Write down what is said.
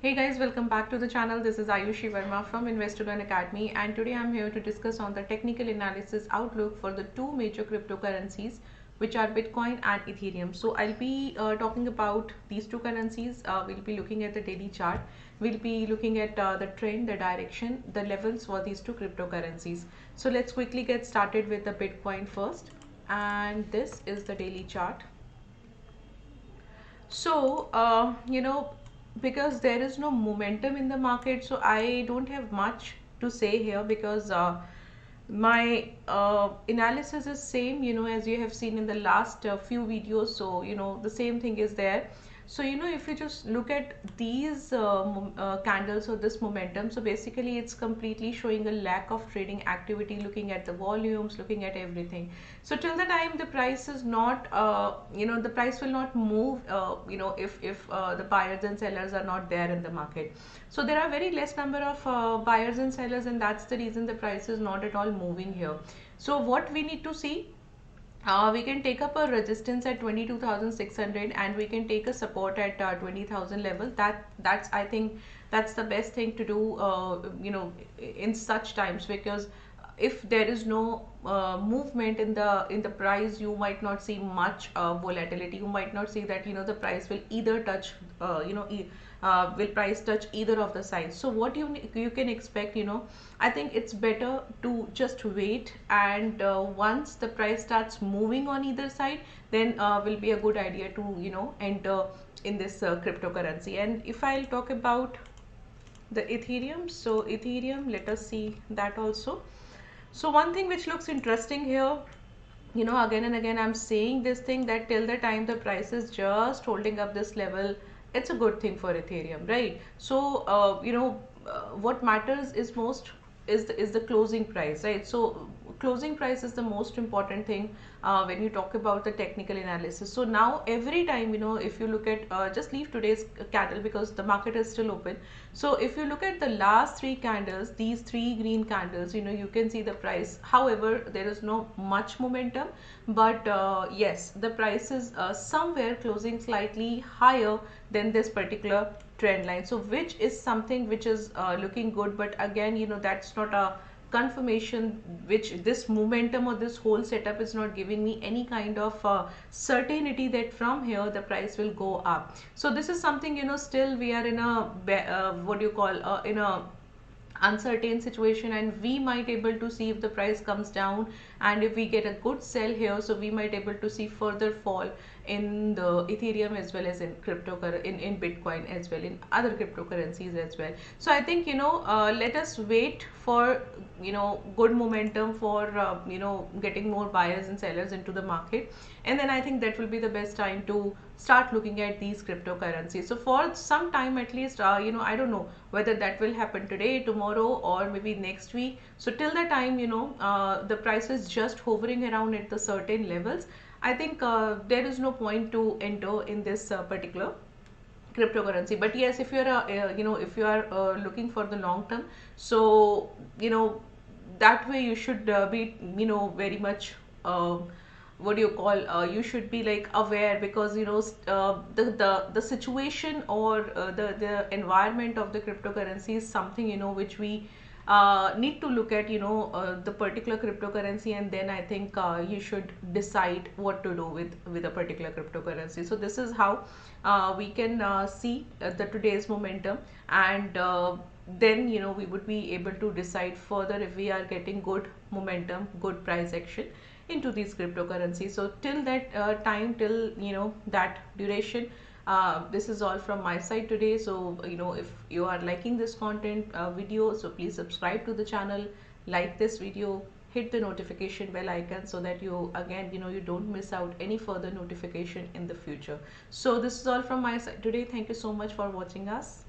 Hey guys, welcome back to the channel. This is Ayushi Verma from Investolearn Academy, and today I'm here to discuss on the technical analysis outlook for the two major cryptocurrencies, which are Bitcoin and Ethereum. So I'll be talking about these two currencies. We'll be looking at the daily chart. We'll be looking at the trend, the direction, the levels for these two cryptocurrencies. So let's quickly get started with the Bitcoin first. And this is the daily chart. So, because there is no momentum in the market, so I don't have much to say here because my analysis is same, as you have seen in the last few videos. So, the same thing is there. So, if you just look at these candles or this momentum, so basically it's completely showing a lack of trading activity, looking at the volumes, looking at everything. So till the time the price is not, the price will not move, if the buyers and sellers are not there in the market. So there are very less number of buyers and sellers, and that's the reason the price is not at all moving here. So what we need to see, we can take up a resistance at 22,600, and we can take a support at 20,000 level. That's I think that's the best thing to do, in such times, because if there is no movement in the price, you might not see much volatility. You might not see that the price will either touch will price touch either of the sides. So what you can expect, I think it's better to just wait, and once the price starts moving on either side, then will be a good idea to enter in this cryptocurrency. And if I'll talk about the Ethereum, so Ethereum, let us see that also. So one thing which looks interesting here, again and again I'm saying this thing, that till the time the price is just holding up this level, it's a good thing for Ethereum, right? So what matters is most is the closing price, right? So closing price is the most important thing when you talk about the technical analysis. So now every time, if you look at, just leave today's candle because the market is still open. So if you look at the last three candles, these three green candles, you can see the price. However, there is no much momentum, but yes, the price is somewhere closing slightly higher than this particular trend line. So which is something which is looking good, but again, that's not a confirmation, which this momentum or this whole setup is not giving me any kind of certainty that from here the price will go up. So this is something, still we are in a what do you call, in a uncertain situation, and we might able to see if the price comes down, and if we get a good sell here, so we might able to see further fall in the Ethereum as well as in in Bitcoin as well, in other cryptocurrencies as well. So I think, let us wait for good momentum for getting more buyers and sellers into the market, and then I think that will be the best time to start looking at these cryptocurrencies. So for some time at least, I don't know whether that will happen today, tomorrow, or maybe next week. So till the time, the price is just hovering around at the certain levels, I think there is no point to enter in this particular cryptocurrency. But yes, if you're if you are looking for the long term, so that way you should be very much what do you call, you should be like aware, because the situation, or the environment of the cryptocurrency is something which we need to look at, the particular cryptocurrency, and then I think you should decide what to do with a particular cryptocurrency. So this is how we can see the today's momentum, and then we would be able to decide further if we are getting good momentum, good price action into these cryptocurrencies. So till that time, till that duration, this is all from my side today. So if you are liking this content video, so please subscribe to the channel, like this video, hit the notification bell icon, so that you again you don't miss out any further notification in the future. So this is all from my side today. Thank you so much for watching us.